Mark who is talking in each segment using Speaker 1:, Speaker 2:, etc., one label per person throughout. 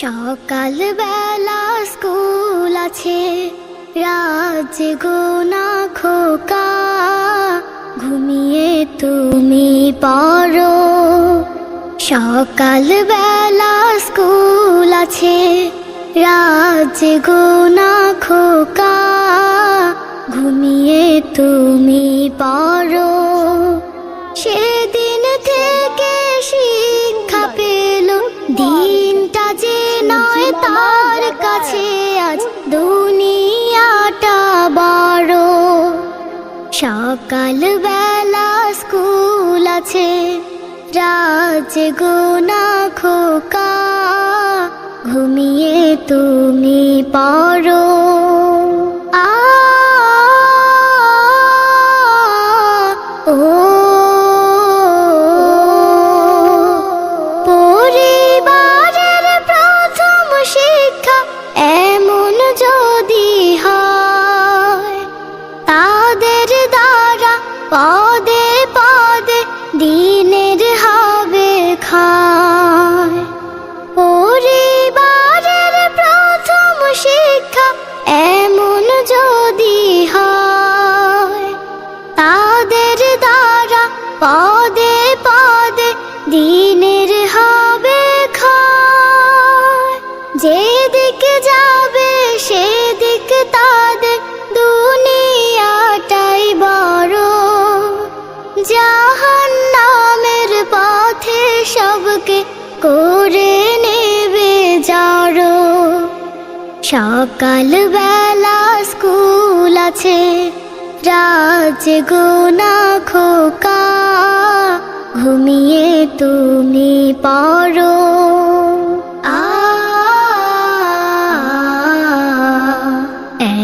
Speaker 1: সকাল বেলা স্কুল আছে, রাত গোনা খোকা, ঘুমিয়ে তুমি পড়ো। সকাল বেলা স্কুল আছে, রাত গোনা খোকা, ঘুমিয়ে তুমি পড়ো। সেদিন থেকে শিক্ষা পেল, দিনটা যে নয় তার কাছে আজ দুনিয়াটা বড়। সকাল বেলা স্কুল আছে, রাত গোনা খোকা, ঘুমিয়ে তুমি পড়ো। পরিবারের প্রথম শিক্ষা এমন যদি হয়, তাদের দ্বারা পদে পদে দিনের হবে খায়। পরিবারের প্রথম শিক্ষা এমন যদি হয়, তাদের দ্বারা পদে পদে দিনের হবে খায়। যেদিকে যাবে সেদিক তাদের দুনিয়াটাই বড়। জাহান্নামের পথে সবকে করে নেবে জড়। সকাল বেলা স্কুল আছে, রাত গোনা খোকা, ঘুমিয়ে তুমি পড়ো।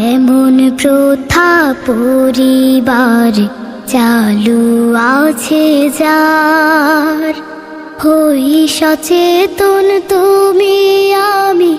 Speaker 1: এমন প্রথা পরিবার চালু আছে যার, হই সচেতন তুমি আমি।